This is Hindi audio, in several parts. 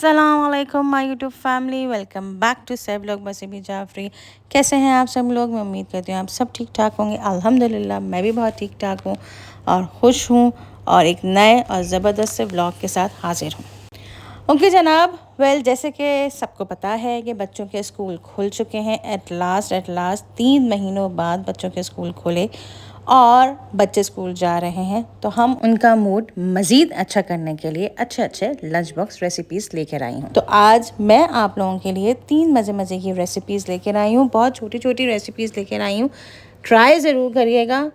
अस्सलाम वालेकुम my YouTube family, welcome back to सैब लोग बसीबी जाफरी। कैसे हैं आप सब लोग? मैं उम्मीद करती हूँ आप सब ठीक ठाक होंगे। अल्हम्दुलिल्लाह मैं भी बहुत ठीक ठाक हूँ और खुश हूँ और एक नए और ज़बरदस्त से ब्लॉग के साथ हाजिर हूँ। ओके जनाब, जैसे कि सबको पता है कि बच्चों के स्कूल खुल चुके हैं। एट लास्ट 3 महीनों बाद बच्चों के स्कूल खुले और बच्चे स्कूल जा रहे हैं, तो हम उनका मूड मज़ीद अच्छा करने के लिए अच्छे अच्छे लंच बॉक्स रेसिपीज़ लेकर आई हूँ। तो आज मैं आप लोगों के लिए 3 मज़े मज़े की रेसिपीज़ लेकर आई हूँ। बहुत छोटी छोटी रेसिपीज़ लेकर आई हूँ। ट्राई ज़रूर करिएगा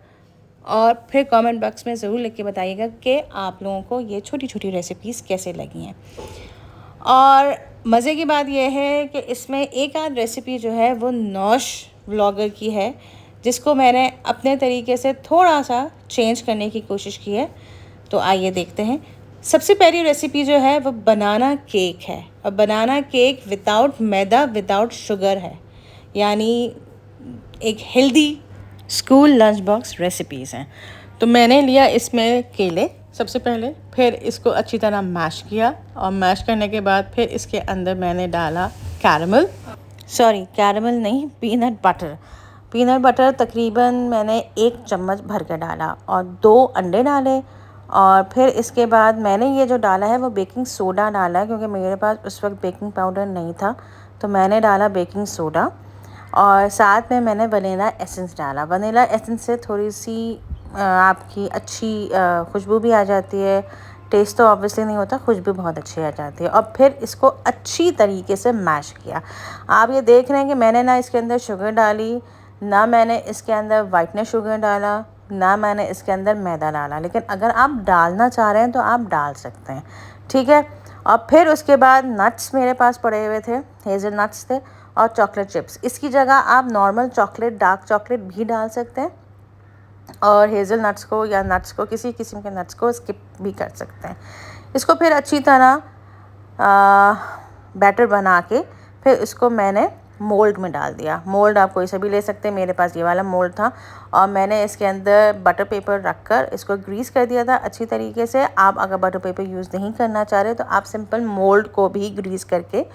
और फिर कमेंट बॉक्स में ज़रूर लिख के बताइएगा कि आप लोगों को ये छोटी छोटी रेसिपीज़ कैसे लगी हैं। और मज़े की बात यह है कि इसमें एक आध रेसिपी जो है वो नौश व्लॉगर की है, जिसको मैंने अपने तरीके से थोड़ा सा चेंज करने की कोशिश की है। तो आइए देखते हैं। सबसे पहली रेसिपी जो है वो बनाना केक है, और बनाना केक विदाउट मैदा विदाउट शुगर है, यानी एक healthy school lunch box recipes हैं। तो मैंने लिया इसमें केले सबसे पहले, फिर इसको अच्छी तरह मैश किया और मैश करने के बाद फिर इसके अंदर मैंने डाला कैरमल नहीं, पीनट बटर तकरीबन मैंने 1 चम्मच भर के डाला और 2 अंडे डाले। और फिर इसके बाद मैंने ये जो डाला है वो बेकिंग सोडा डाला है, क्योंकि मेरे पास उस वक्त बेकिंग पाउडर नहीं था, तो मैंने डाला बेकिंग सोडा। और साथ में मैंने वनीला एसेंस डाला। वनीला एसेंस से थोड़ी सी आपकी अच्छी खुशबू भी आ जाती है। टेस्ट तो ऑब्वियसली नहीं होता, खुशबू बहुत अच्छी आ जाती है। और फिर इसको अच्छी तरीके से मैश किया। आप ये देख रहे हैं कि मैंने ना इसके अंदर शुगर डाली, ना मैंने इसके अंदर वाइटनर शुगर डाला, ना मैंने इसके अंदर मैदा डाला। लेकिन अगर आप डालना चाह रहे हैं तो आप डाल सकते हैं, ठीक है। और फिर उसके बाद नट्स मेरे पास पड़े हुए थे, हेज़ल नट्स थे और चॉकलेट चिप्स। इसकी जगह आप नॉर्मल चॉकलेट, डार्क चॉकलेट भी डाल सकते हैं और हेज़ल नट्स को या नट्स को, किसी किस्म के नट्स को स्किप भी कर सकते हैं। इसको फिर अच्छी तरह बैटर बना के फिर इसको मैंने मोल्ड में डाल दिया। मोल्ड आप कोई सा भी ले सकते हैं, मेरे पास ये वाला मोल्ड था। और मैंने इसके अंदर बटर पेपर रखकर इसको ग्रीस कर दिया था अच्छी तरीके से। आप अगर बटर पेपर यूज़ नहीं करना चाह रहे तो आप सिंपल मोल्ड को भी ग्रीस करके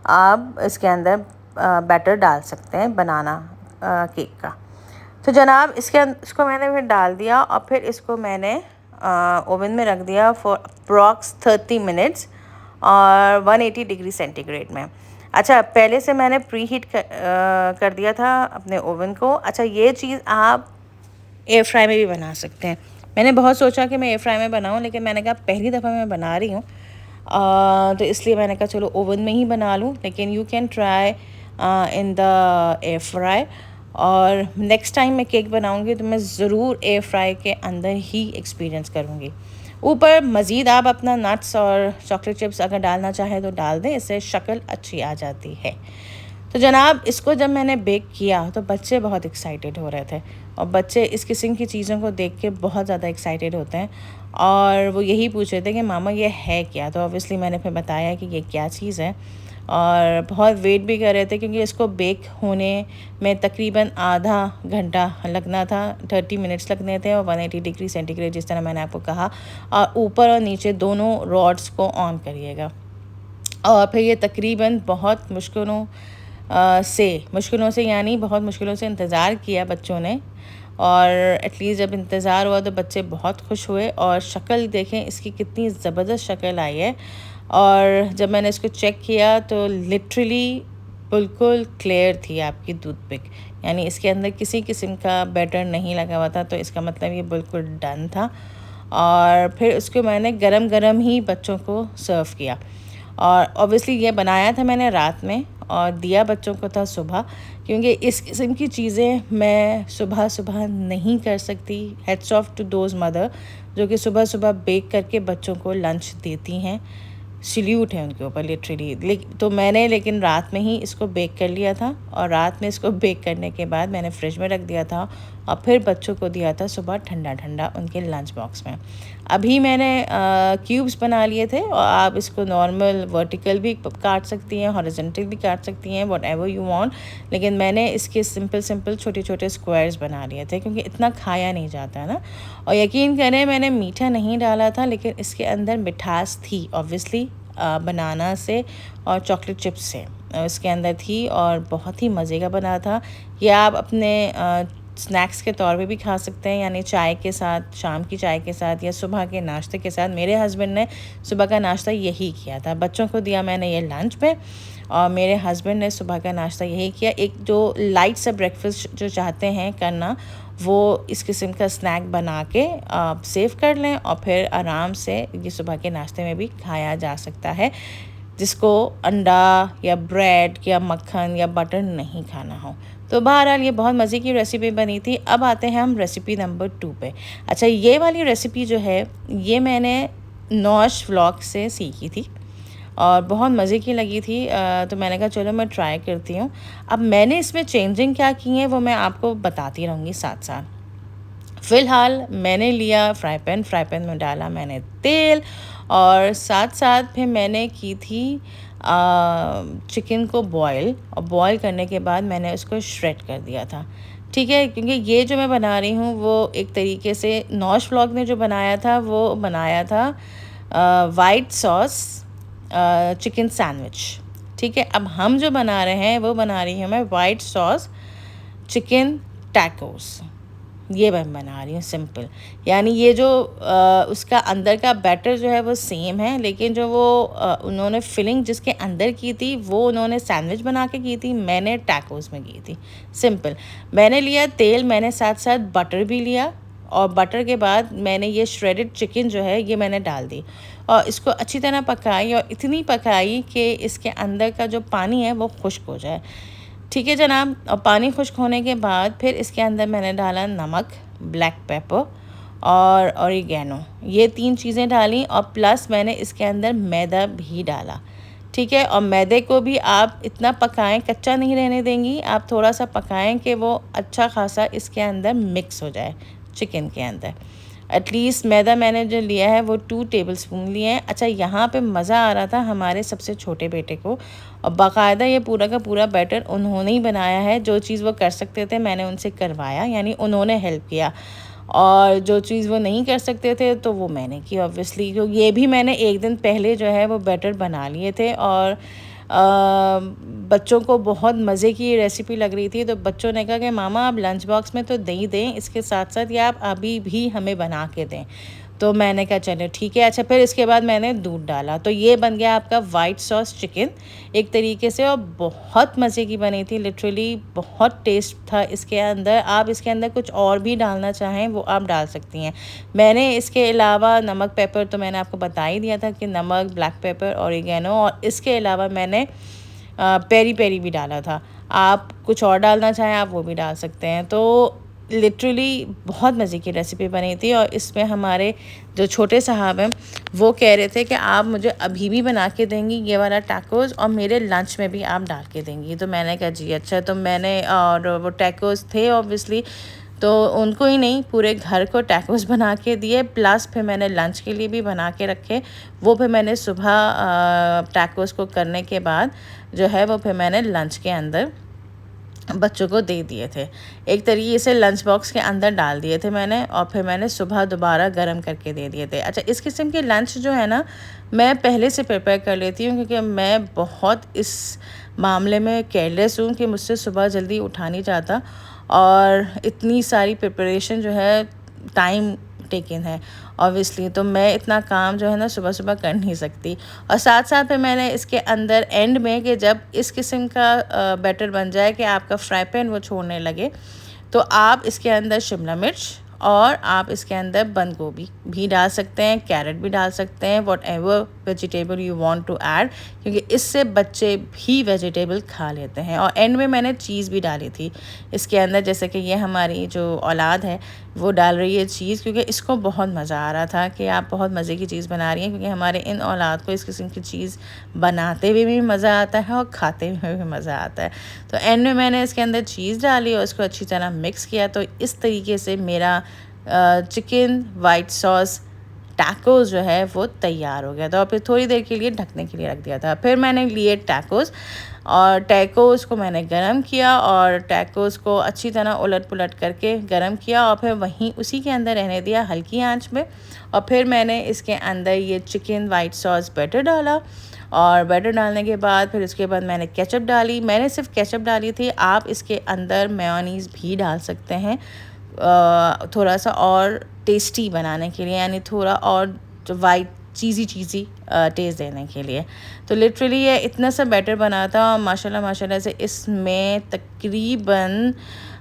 आप इसके अंदर बैटर डाल सकते हैं बनाना केक का। तो जनाब इसको मैंने फिर डाल दिया और फिर इसको मैंने ओवन में रख दिया फॉर अप्रॉक्स 30 मिनट्स और 180 डिग्री सेंटीग्रेड में। अच्छा, पहले से मैंने प्री हीट कर दिया था अपने ओवन को। अच्छा, ये चीज़ आप एयर फ्राई में भी बना सकते हैं। मैंने बहुत सोचा कि मैं एयर फ्राई में बनाऊं, लेकिन मैंने कहा पहली दफ़ा मैं बना रही हूँ, तो इसलिए मैंने कहा चलो ओवन में ही बना लूँ। लेकिन you can try in the air fry. और नेक्स्ट टाइम मैं केक बनाऊंगी तो मैं ज़रूर एयर फ्राई के अंदर ही एक्सपीरियंस करूँगी। ऊपर मज़ीद आप अपना नट्स और चॉकलेट चिप्स अगर डालना चाहें तो डाल दें, इससे शक्ल अच्छी आ जाती है। तो जनाब इसको जब मैंने बेक किया तो बच्चे बहुत एक्साइटेड हो रहे थे, और बच्चे इस किस्म की चीज़ों को देख के बहुत ज़्यादा एक्साइटेड होते हैं और वो यही पूछ रहे थे कि मामा ये है क्या। तो ऑब्वियसली मैंने फिर बताया कि ये क्या चीज़ है, और बहुत वेट भी कर रहे थे क्योंकि इसको बेक होने में तकरीबन आधा घंटा लगना था, 30 मिनट्स लगने थे और 180 डिग्री सेंटीग्रेड जिस तरह मैंने आपको कहा। और ऊपर और नीचे दोनों रॉड्स को ऑन करिएगा। और फिर ये तकरीबन बहुत मुश्किलों से यानी बहुत मुश्किलों से इंतज़ार किया बच्चों ने, और एटलीस्ट जब इंतज़ार हुआ तो बच्चे बहुत खुश हुए। और शक्ल देखें इसकी कितनी ज़बरदस्त शक्ल आई है। और जब मैंने इसको चेक किया तो लिटरली बिल्कुल क्लियर थी आपकी टूथपिक, यानी इसके अंदर किसी किस्म का बैटर नहीं लगा हुआ था। तो इसका मतलब ये बिल्कुल डन था। और फिर उसको मैंने गरम गरम ही बच्चों को सर्व किया। और ऑब्वियसली ये बनाया था मैंने रात में और दिया बच्चों को था सुबह, क्योंकि इस किस्म की चीज़ें मैं सुबह सुबह नहीं कर सकती। Heads off to those mother जो कि सुबह सुबह बेक करके बच्चों को लंच देती हैं, सल्यूट है उनके ऊपर लिटरली। तो मैंने लेकिन रात में ही इसको बेक कर लिया था, और रात में इसको बेक करने के बाद मैंने फ्रिज में रख दिया था और फिर बच्चों को दिया था सुबह ठंडा ठंडा उनके लंच बॉक्स में। अभी मैंने क्यूब्स बना लिए थे, और आप इसको नॉर्मल वर्टिकल भी काट सकती हैं, हॉरिजॉन्टल भी काट सकती हैं, वट एवर यू वांट। लेकिन मैंने इसके सिंपल छोटे छोटे स्क्वायर्स बना लिए थे, क्योंकि इतना खाया नहीं जाता है ना। और यकीन करें मैंने मीठा नहीं डाला था, लेकिन इसके अंदर मिठास थी ऑब्वियसली। बनाना से और चॉकलेट चिप्स से इसके अंदर थी और बहुत ही मज़े का बना था। ये आप अपने स्नैक्स के तौर पे भी खा सकते हैं, यानी चाय के साथ, शाम की चाय के साथ या सुबह के नाश्ते के साथ। मेरे हस्बैंड ने सुबह का नाश्ता यही किया था, बच्चों को दिया मैंने ये लंच में और मेरे हस्बैंड ने सुबह का नाश्ता यही किया। एक जो लाइट सा ब्रेकफास्ट जो चाहते हैं करना, वो इस किस्म का स्नैक बना के सेव कर लें और फिर आराम से ये सुबह के नाश्ते में भी खाया जा सकता है, जिसको अंडा या ब्रेड या मक्खन या बटर नहीं खाना हो। तो बहरहाल ये बहुत मज़े की रेसिपी बनी थी। अब आते हैं हम रेसिपी नंबर 2 पे। अच्छा, ये वाली रेसिपी जो है ये मैंने नौश व्लॉग से सीखी थी और बहुत मज़े की लगी थी, तो मैंने कहा चलो मैं ट्राई करती हूँ। अब मैंने इसमें चेंजिंग क्या की है वो मैं आपको बताती रहूँगी साथ साथ। फ़िलहाल मैंने लिया फ्राई पैन में डाला मैंने तेल और साथ साथ फिर मैंने की थी चिकन को बॉईल, और बॉईल करने के बाद मैंने उसको श्रेड कर दिया था। ठीक है, क्योंकि ये जो मैं बना रही हूँ वो एक तरीके से नौश व्लॉग ने जो बनाया था वो बनाया था वाइट सॉस चिकन सैंडविच। ठीक है, अब हम जो बना रहे हैं वो बना रही हूँ मैं वाइट सॉस चिकन टैकोस। ये मैं बना रही हूँ सिंपल, यानी ये जो उसका अंदर का बैटर जो है वो सेम है, लेकिन जो वो उन्होंने फिलिंग जिसके अंदर की थी वो उन्होंने सैंडविच बना के की थी, मैंने टैकोस में की थी। सिंपल मैंने लिया तेल, मैंने साथ साथ बटर भी लिया और बटर के बाद मैंने ये श्रेडेड चिकन जो है ये मैंने डाल दी और इसको अच्छी तरह पकाई, और इतनी पकाई कि इसके अंदर का जो पानी है वो खुश्क हो जाए। ठीक है जनाब, और पानी खुश्क होने के बाद फिर इसके अंदर मैंने डाला नमक, ब्लैक पेपर और ऑरिगेनो, ये 3 चीज़ें डाली और प्लस मैंने इसके अंदर मैदा भी डाला। ठीक है, और मैदे को भी आप इतना पकाएं, कच्चा नहीं रहने देंगी, आप थोड़ा सा पकाएं कि वो अच्छा खासा इसके अंदर मिक्स हो जाए चिकन के अंदर। एटलीस्ट मैदा मैंने जो लिया है वो 2 टेबलस्पून लिए हैं। अच्छा, यहाँ पे मज़ा आ रहा था हमारे सबसे छोटे बेटे को, और बाकायदा ये पूरा का पूरा बैटर उन्होंने ही बनाया है। जो चीज़ वो कर सकते थे मैंने उनसे करवाया, यानी उन्होंने हेल्प किया, और जो चीज़ वो नहीं कर सकते थे तो वो मैंने की ऑब्वियसली, क्योंकि ये भी मैंने एक दिन पहले जो है वो बैटर बना लिए थे और बच्चों को बहुत मज़े की रेसिपी लग रही थी। तो बच्चों ने कहा कि मामा आप लंच बॉक्स में तो दे ही दें, इसके साथ साथ या आप अभी भी हमें बना के दें। तो मैंने कहा चलो ठीक है। अच्छा, फिर इसके बाद मैंने दूध डाला, तो ये बन गया आपका वाइट सॉस चिकन एक तरीके से, और बहुत मज़े की बनी थी, लिटरली बहुत टेस्ट था इसके अंदर। आप इसके अंदर कुछ और भी डालना चाहें वो आप डाल सकती हैं। मैंने इसके अलावा नमक, पेपर तो मैंने आपको बता ही दिया था कि नमक, ब्लैक पेपर, ऑरिगेनो, और इसके अलावा मैंने पेरी पेरी भी डाला था। आप कुछ और डालना चाहें आप वो भी डाल सकते हैं। तो लिटरली बहुत मज़े की रेसिपी बनी थी, और इसमें हमारे जो छोटे साहब हैं वो कह रहे थे कि आप मुझे अभी भी बना के देंगी ये वाला टैकोस, और मेरे लंच में भी आप डाल के देंगी। तो मैंने कहा जी अच्छा। तो मैंने, और वो टैकोस थे ऑब्वियसली, तो उनको ही नहीं पूरे घर को टैकोस बना के दिए, प्लस फिर मैंने लंच के लिए भी बना के रखे। वो फिर मैंने सुबह टैकोस को करने के बाद जो है वो फिर मैंने लंच के अंदर बच्चों को दे दिए थे। एक तरीके से लंच बॉक्स के अंदर डाल दिए थे मैंने, और फिर मैंने सुबह दोबारा गर्म करके दे दिए थे। अच्छा, इस किस्म के लंच जो है ना मैं पहले से प्रिपेयर कर लेती हूँ, क्योंकि मैं बहुत इस मामले में केयरलेस हूँ कि मुझसे सुबह जल्दी उठा नहीं जाता, और इतनी सारी प्रिपरेशन जो है टाइम टेकन है ऑब्वियसली, तो मैं इतना काम जो है ना सुबह सुबह कर नहीं सकती। और साथ साथ में मैंने इसके अंदर एंड में कि जब इस किस्म का बैटर बन जाए कि आपका फ्राई पैन वो छोड़ने लगे, तो आप इसके अंदर शिमला मिर्च और आप इसके अंदर बंद गोभी भी डाल सकते हैं, कैरेट भी डाल सकते हैं, whatever vegetable you want to add, क्योंकि इससे बच्चे भी वेजिटेबल खा लेते हैं। और एंड में मैंने चीज़ भी डाली थी इसके अंदर, जैसे कि ये हमारी जो औलाद है वो डाल रही है चीज़, क्योंकि इसको बहुत मज़ा आ रहा था कि आप बहुत मज़े की चीज़ बना रही हैं, क्योंकि हमारे इन औलाद को इस किस्म की चीज़ बनाते हुए भी मज़ा आता है और खाते हुए भी मज़ा आता है। तो एंड में मैंने इसके अंदर चीज़ डाली और उसको अच्छी तरह मिक्स किया। तो इस तरीके से मेरा चिकन वाइट सॉस टैकोस जो है वो तैयार हो गया था। और फिर थोड़ी देर के लिए ढकने के लिए रख दिया था। फिर मैंने लिए टैकोस और टैकोस को मैंने गरम किया और टैकोस को अच्छी तरह उलट पुलट करके गरम किया और फिर वहीं उसी के अंदर रहने दिया हल्की आंच में। और फिर मैंने इसके अंदर ये चिकन वाइट सॉस बैटर डाला और बैटर डालने के बाद फिर उसके बाद मैंने केचप डाली। मैंने सिर्फ केचप डाली थी, आप इसके अंदर मेयोनीज़ भी डाल सकते हैं थोड़ा सा और टेस्टी बनाने के लिए, यानी थोड़ा और वाइट चीज़ी टेस्ट देने के लिए। तो लिटरली ये इतना सा बैटर बना था और माशाल्लाह से इसमें तकरीबन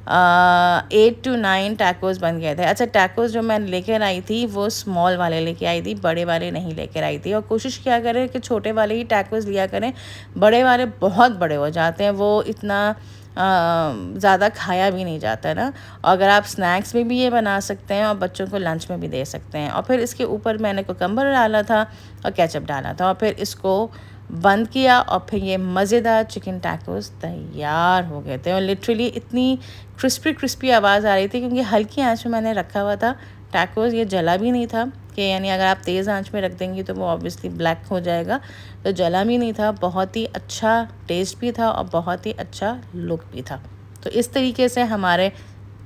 8 to 9 टैकोस बन गए थे। अच्छा, टैकोस जो मैं लेकर आई थी वो स्मॉल वाले लेके आई थी, बड़े वाले नहीं लेकर आई थी। और कोशिश किया करें कि छोटे वाले ही टैकोस लिया करें, बड़े वाले बहुत बड़े हो जाते हैं, वो इतना ज़्यादा खाया भी नहीं जाता है ना। और अगर आप स्नैक्स में भी ये बना सकते हैं और बच्चों को लंच में भी दे सकते हैं। और फिर इसके ऊपर मैंने कुकम्बर डाला था और केचप डाला था और फिर इसको बंद किया और फिर ये मज़ेदार चिकन टैकोस तैयार हो गए थे। और लिटरली इतनी क्रिस्पी आवाज़ आ रही थी क्योंकि हल्की आंच में मैंने रखा हुआ था टैकोस, ये जला भी नहीं था कि यानी अगर आप तेज़ आंच में रख देंगी तो वो ऑब्वियसली ब्लैक हो जाएगा, तो जला भी नहीं था। बहुत ही अच्छा टेस्ट भी था और बहुत ही अच्छा लुक भी था। तो इस तरीके से हमारे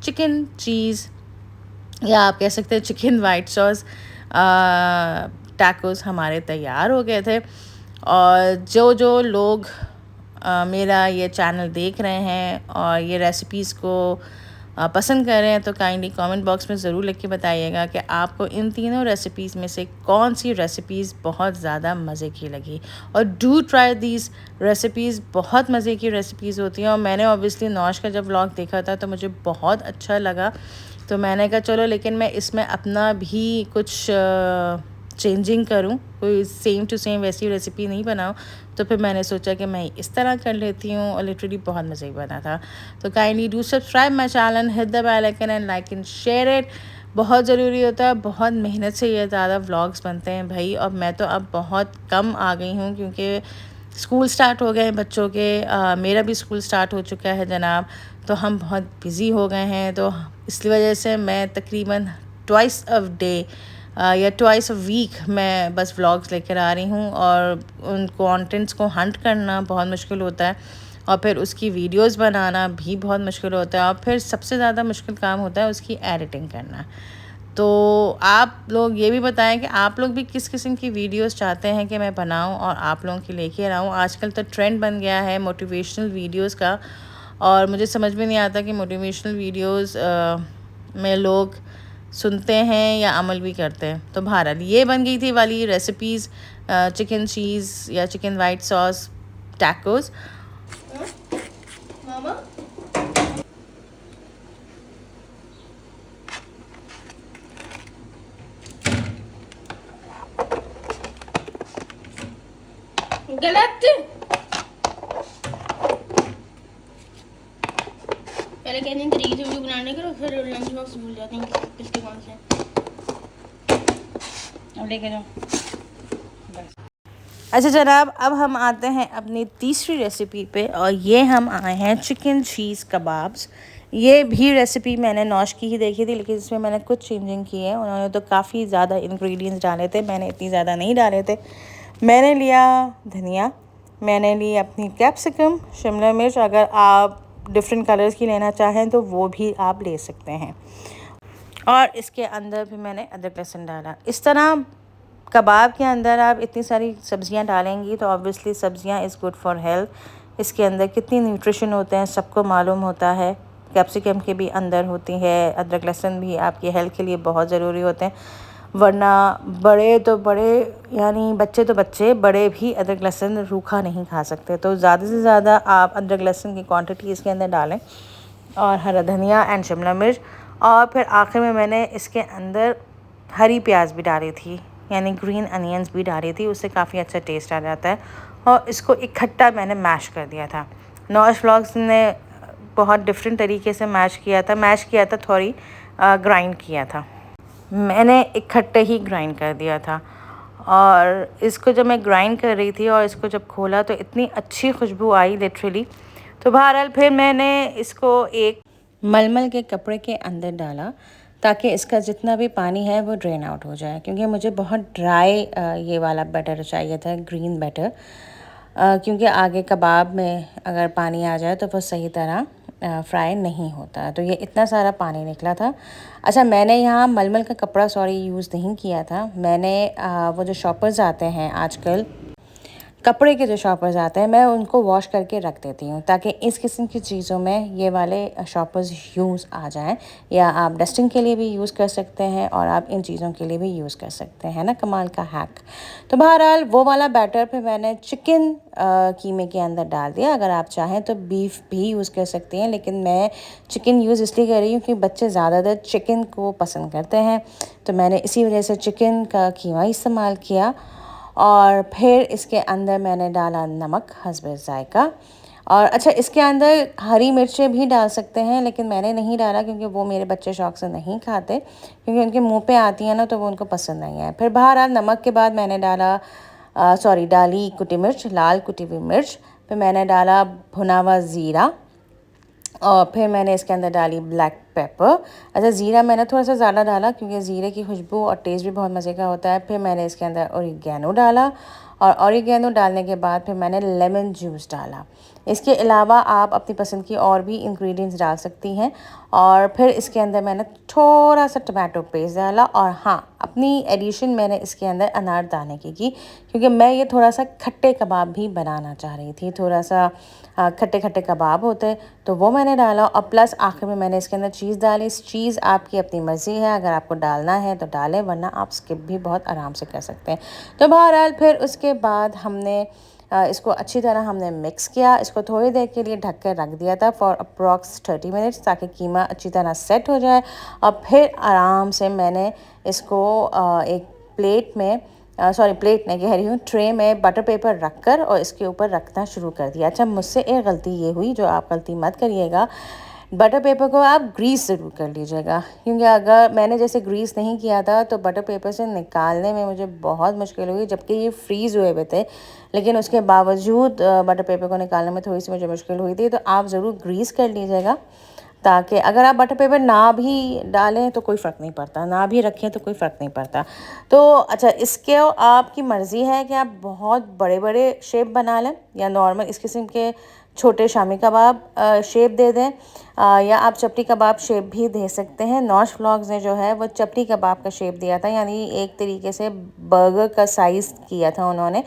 चिकन चीज़ या आप कह सकते हैं चिकन वाइट सॉस टैकोस हमारे तैयार हो गए थे। और जो लोग मेरा ये चैनल देख रहे हैं और ये रेसिपीज़ को पसंद कर रहे हैं तो काइंडली कमेंट बॉक्स में ज़रूर लिख के बताइएगा कि आपको इन तीनों रेसिपीज़ में से कौन सी रेसिपीज़ बहुत ज़्यादा मज़े की लगी। और डू ट्राई दीज रेसिपीज़, बहुत मज़े की रेसिपीज़ होती हैं। और मैंने ऑब्वियसली नौश का जब व्लॉग देखा था तो मुझे बहुत अच्छा लगा, तो मैंने कहा चलो लेकिन मैं इसमें अपना भी कुछ चेंजिंग करूं, कोई सेम टू सेम वैसी रेसिपी नहीं बनाऊं। तो फिर मैंने सोचा कि मैं इस तरह कर लेती हूं और लिटरली बहुत मज़े ही बना था। तो kindly do subscribe my channel, hit the bell icon and like and share it, बहुत ज़रूरी होता है। बहुत मेहनत से ये ज़्यादा व्लॉग्स बनते हैं भाई, और मैं तो अब बहुत कम आ गई हूँ क्योंकि स्कूल स्टार्ट हो गए हैं बच्चों के, मेरा भी स्कूल स्टार्ट हो चुका है जनाब, तो हम बहुत बिज़ी हो गए हैं। तो इसकी वजह से मैं तकरीबन ट्वाइस अ डे या ट्वाइस अ वीक मैं बस व्लॉग्स लेकर आ रही हूँ। और उन कंटेंट्स को हंट करना बहुत मुश्किल होता है और फिर उसकी वीडियोस बनाना भी बहुत मुश्किल होता है और फिर सबसे ज़्यादा मुश्किल काम होता है उसकी एडिटिंग करना। तो आप लोग ये भी बताएं कि आप लोग भी किस किस्म की वीडियोस चाहते हैं कि मैं बनाऊं और आप लोगों के लेके आऊँ। आजकल तो ट्रेंड बन गया है मोटिवेशनल वीडियोस का, और मुझे समझ में नहीं आता कि मोटिवेशनल वीडियोस में लोग सुनते हैं या अमल भी करते हैं। तो बहरहाल ये बन गई थी वाली रेसिपीज़, चिकन चीज़ या चिकन वाइट सॉस टैकोस। मामा गलत, पहले कहते हैं तरीके से वीडियो बनाने का, फिर लंच बॉक्स भूल जाते हैं किसके कौन से। अब लेके जाओ बस। अच्छा जनाब, अब हम आते हैं अपनी तीसरी रेसिपी पे, और ये हम आए हैं चिकन चीज़ कबाब्स। ये भी रेसिपी मैंने नौश की ही देखी थी, लेकिन इसमें मैंने कुछ चेंजिंग की है। उन्होंने तो काफ़ी ज़्यादा इंग्रेडिएंट्स डाले थे, मैंने इतनी ज़्यादा नहीं डाले थे। मैंने लिया धनिया, मैंने ली अपनी कैप्सिकम, शिमला मिर्च, अगर आप डिफरेंट कलर्स की लेना चाहें तो वो भी आप ले सकते हैं, और इसके अंदर भी मैंने अदरक लहसुन डाला। इस तरह कबाब के अंदर आप इतनी सारी सब्ज़ियां डालेंगी तो ऑब्वियसली सब्ज़ियां इज़ गुड फॉर हेल्थ। इसके अंदर कितनी न्यूट्रिशन होते हैं सबको मालूम होता है। कैप्सिकम के भी अंदर होती है, अदरक लहसुन भी आपकी हेल्थ के लिए बहुत ज़रूरी होते हैं, वरना बड़े तो बड़े यानी बच्चे तो बच्चे, बड़े भी अदरक लहसुन रूखा नहीं खा सकते। तो ज़्यादा से ज़्यादा आप अदरक लहसुन की क्वांटिटी इसके अंदर डालें, और हरा धनिया एंड शिमला मिर्च। और फिर आखिर में मैंने इसके अंदर हरी प्याज भी डाली थी, यानी ग्रीन अनियंस भी डाली थी, उससे काफ़ी अच्छा टेस्ट आ जाता है। और इसको इकट्ठा मैंने मैश कर दिया था। नौश व्लॉग्स ने बहुत डिफरेंट तरीके से मैश किया था, थोड़ी ग्राइंड किया था, मैंने इकट्ठे ही ग्राइंड कर दिया था। और इसको जब मैं ग्राइंड कर रही थी और इसको जब खोला तो इतनी अच्छी खुशबू आई लिटरली। तो बहरहाल फिर मैंने इसको एक मलमल के कपड़े के अंदर डाला ताकि इसका जितना भी पानी है वो ड्रेन आउट हो जाए, क्योंकि मुझे बहुत ड्राई ये वाला बैटर चाहिए था, ग्रीन बैटर, क्योंकि आगे कबाब में अगर पानी आ जाए तो वो सही तरह फ्राई नहीं होता। तो ये इतना सारा पानी निकला था। अच्छा, मैंने यहाँ मलमल का कपड़ा यूज़ नहीं किया था। मैंने वो जो शॉपर्स आते हैं आजकल, कपड़े के जो शॉपर्स आते हैं, मैं उनको वॉश करके रख देती हूँ ताकि इस किस्म की चीज़ों में ये वाले शॉपर्स यूज़ आ जाएं। या आप डस्टिंग के लिए भी यूज़ कर सकते हैं और आप इन चीज़ों के लिए भी यूज़ कर सकते हैं ना, कमाल का हैक। तो बहरहाल वो वाला बैटर फिर मैंने चिकन कीमे के अंदर डाल दिया। अगर आप चाहें तो बीफ भी यूज़ कर सकती हैं, लेकिन मैं चिकन यूज़ इसलिए कर रही हूँ कि बच्चे ज़्यादातर चिकन को पसंद करते हैं, तो मैंने इसी वजह से चिकन का कीमा इस्तेमाल किया। और फिर इसके अंदर मैंने डाला नमक हस्बे ज़ायका। और अच्छा, इसके अंदर हरी मिर्चें भी डाल सकते हैं, लेकिन मैंने नहीं डाला क्योंकि वो मेरे बच्चे शौक़ से नहीं खाते, क्योंकि उनके मुंह पे आती है ना, तो वो उनको पसंद नहीं है। फिर बहरहाल नमक के बाद मैंने डाली कुटी मिर्च, लाल कुटी हुई मिर्च। फिर मैंने डाला भुना हुआ ज़ीरा, और फिर मैंने इसके अंदर डाली ब्लैक पेपर। अच्छा, ज़ीरा मैंने थोड़ा सा ज़्यादा डाला क्योंकि ज़ीरे की खुशबू और टेस्ट भी बहुत मज़े का होता है। फिर मैंने इसके अंदर ओरिगैनो डाला, और ओरिगैनो डालने के बाद फिर मैंने लेमन जूस डाला। इसके अलावा आप अपनी पसंद की और भी इंग्रेडिएंट्स डाल सकती हैं। और फिर इसके अंदर मैंने थोड़ा सा टमाटो पेस्ट डाला, और हाँ, अपनी एडिशन मैंने इसके अंदर अनारदाने की क्योंकि मैं ये थोड़ा सा खट्टे कबाब भी बनाना चाह रही थी। थोड़ा सा खट्टे खट्टे कबाब होते, तो वो मैंने डाला। और प्लस आखिर में मैंने इसके अंदर चीज़ डाली। चीज़ आपकी अपनी मर्ज़ी है, अगर आपको डालना है तो डालें, वरना आप स्किप भी बहुत आराम से कर सकते हैं। तो बहरहाल फिर उसके बाद हमने इसको अच्छी तरह हमने मिक्स किया। इसको थोड़ी देर के लिए ढक कर रख दिया था फॉर अप्रॉक्स 30 मिनट्स, ताकि कीमा अच्छी तरह सेट हो जाए। और फिर आराम से मैंने इसको एक प्लेट में प्लेट नहीं कह रही हूँ, ट्रे में बटर पेपर रख कर और इसके ऊपर रखना शुरू कर दिया। अच्छा, मुझसे एक गलती ये हुई, जो आप गलती मत करिएगा, बटर पेपर को आप ग्रीस ज़रूर कर लीजिएगा, क्योंकि अगर मैंने जैसे ग्रीस नहीं किया था तो बटर पेपर से निकालने में मुझे बहुत मुश्किल हुई, जबकि ये फ्रीज़ हुए हुए थे, लेकिन उसके बावजूद बटर पेपर को निकालने में थोड़ी सी मुझे मुश्किल हुई थी। तो आप ज़रूर ग्रीस कर लीजिएगा, ताकि अगर आप बटर पेपर ना भी डालें तो कोई फ़र्क नहीं पड़ता, ना भी रखें तो कोई फ़र्क नहीं पड़ता। तो अच्छा, इसके आपकी मर्ज़ी है कि आप बहुत बड़े बड़े शेप बना लें या नॉर्मल इस किस्म के छोटे शामी कबाब शेप दे दें, या आप चपटी कबाब शेप भी दे सकते हैं। नौश व्लॉग्स ने जो है वो चपटी कबाब का शेप दिया था, यानी एक तरीके से बर्गर का साइज़ किया था उन्होंने।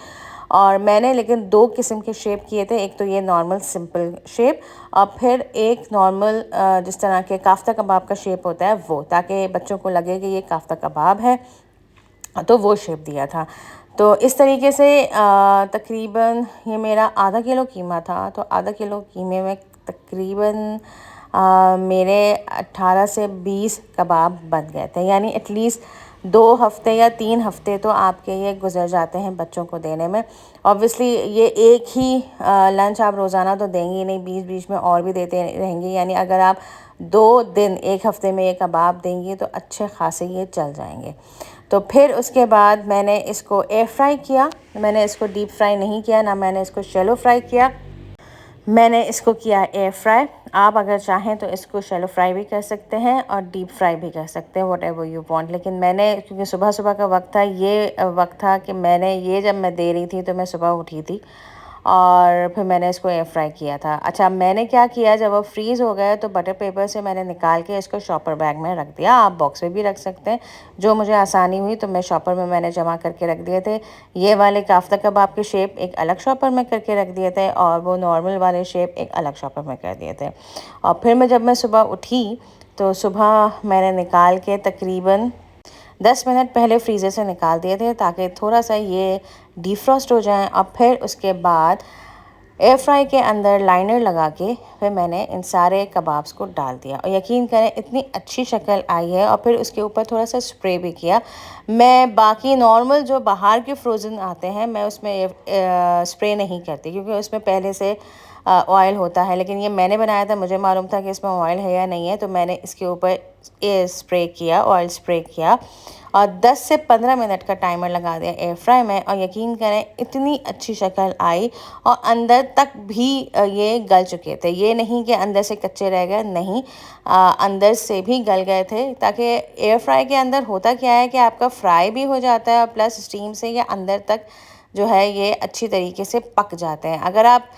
और मैंने लेकिन दो किस्म के शेप किए थे, एक तो ये नॉर्मल सिंपल शेप, और फिर एक नॉर्मल जिस तरह के काफ्ता कबाब का शेप होता है वो, ताकि बच्चों को लगे कि ये काफ्ता कबाब है, तो वो शेप दिया था। तो इस तरीके से तकरीबन ये मेरा आधा किलो कीमा था, तो आधा किलो कीमे में तकरीबन मेरे 18 से 20 कबाब बन गए थे, यानी एटलीस्ट 2 हफ्ते या 3 हफ्ते तो आपके ये गुजर जाते हैं बच्चों को देने में। ऑब्वियसली ये एक ही लंच आप रोज़ाना तो देंगी नहीं, बीच बीच में और भी देते रहेंगे, यानी अगर आप 2 दिन एक हफ्ते में ये कबाब देंगी तो अच्छे खासे ये चल जाएंगे। तो फिर उसके बाद मैंने इसको एयर फ्राई किया। मैंने इसको डीप फ्राई नहीं किया, ना मैंने इसको शैलो फ्राई किया, मैंने इसको किया एयर फ्राई। आप अगर चाहें तो इसको शैलो फ्राई भी कर सकते हैं और डीप फ्राई भी कर सकते हैं, व्हाटएवर यू वांट। लेकिन मैंने, क्योंकि सुबह सुबह का वक्त था, ये वक्त था कि मैंने ये जब मैं दे रही थी तो मैं सुबह उठी थी, और फिर मैंने इसको एयर फ्राई किया था। अच्छा, मैंने क्या किया, जब वो फ्रीज़ हो गया तो बटर पेपर से मैंने निकाल के इसको शॉपर बैग में रख दिया। आप बॉक्स में भी रख सकते हैं, जो मुझे आसानी हुई तो मैं शॉपर में मैंने जमा करके रख दिए थे। ये वाले काफ्ता कबाब के शेप एक अलग शॉपर में करके रख दिए थे, और वो नॉर्मल वाले शेप एक अलग शॉपर में कर दिए थे। और फिर जब मैं सुबह उठी तो सुबह मैंने निकाल के तकरीबन 10 मिनट पहले फ्रीज़र से निकाल दिए थे, ताकि थोड़ा सा ये डिफ्रॉस्ट हो जाएं। और फिर उसके बाद एयर फ्राई के अंदर लाइनर लगा के फिर मैंने इन सारे कबाब्स को डाल दिया, और यकीन करें इतनी अच्छी शक्ल आई है। और फिर उसके ऊपर थोड़ा सा स्प्रे भी किया। मैं बाकी नॉर्मल जो बाहर के फ्रोज़न आते हैं मैं उसमें स्प्रे नहीं करती, क्योंकि उसमें पहले से ऑयल होता है, लेकिन ये मैंने बनाया था, मुझे मालूम था कि इसमें ऑयल है या नहीं है, तो मैंने इसके ऊपर स्प्रे किया, ऑयल स्प्रे किया और 10 से 15 मिनट का टाइमर लगा दिया एयर फ्राई में। और यकीन करें इतनी अच्छी शक्ल आई और अंदर तक भी ये गल चुके थे। ये नहीं कि अंदर से कच्चे रह गए, नहीं, अंदर से भी गल गए थे। ताकि एयर फ्राई के अंदर होता क्या है कि आपका फ्राई भी हो जाता है प्लस स्टीम से ये अंदर तक जो है ये अच्छी तरीके से पक जाते हैं। अगर आप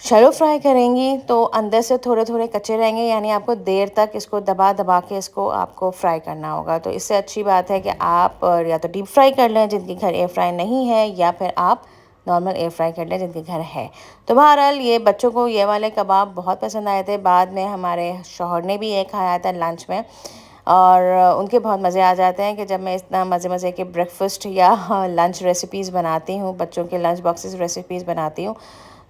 शैलो फ्राई करेंगी तो अंदर से थोड़े थोड़े कच्चे रहेंगे, यानी आपको देर तक इसको दबा दबा के इसको आपको फ्राई करना होगा। तो इससे अच्छी बात है कि आप या तो डीप फ्राई कर लें जिनके घर एयर फ्राई नहीं है, या फिर आप नॉर्मल एयर फ्राई कर लें जिनके घर है। तो बहरहाल ये बच्चों को ये वाले कबाब बहुत पसंद आए थे। बाद में हमारे शौहर ने भी एक खाया था लंच में, और उनके बहुत मज़े आ जाते हैं कि जब मैं इतना मज़े मज़े के ब्रेकफास्ट या लंच रेसिपीज़ बनाती हूँ, बच्चों के लंच बॉक्सेस रेसिपीज़ बनाती हूँ,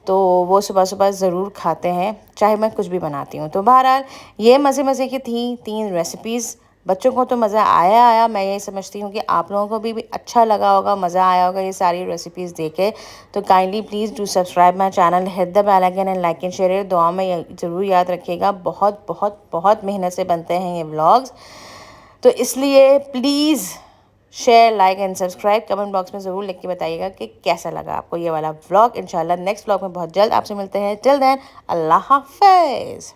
तो वो सुबह सुबह ज़रूर खाते हैं, चाहे मैं कुछ भी बनाती हूँ। तो बहरहाल ये मज़े मज़े की थी 3 रेसिपीज़। बच्चों को तो मज़ा आया। मैं ये समझती हूँ कि आप लोगों को भी अच्छा लगा होगा, मज़ा आया होगा ये सारी रेसिपीज़ देखे। तो kindly please do subscribe my channel, hit the bell icon and like and share. दुआ में ज़रूर याद रखिएगा, बहुत बहुत बहुत मेहनत से बनते हैं ये व्लॉग्स, तो इसलिए please share, like and subscribe. Comment box में ज़रूर लिख के बताइएगा कि कैसा लगा आपको ये वाला व्लॉग। इंशाल्लाह नेक्स्ट व्लॉग में बहुत जल्द आपसे मिलते हैं। टिल देन अल्लाह हाफ़िज़।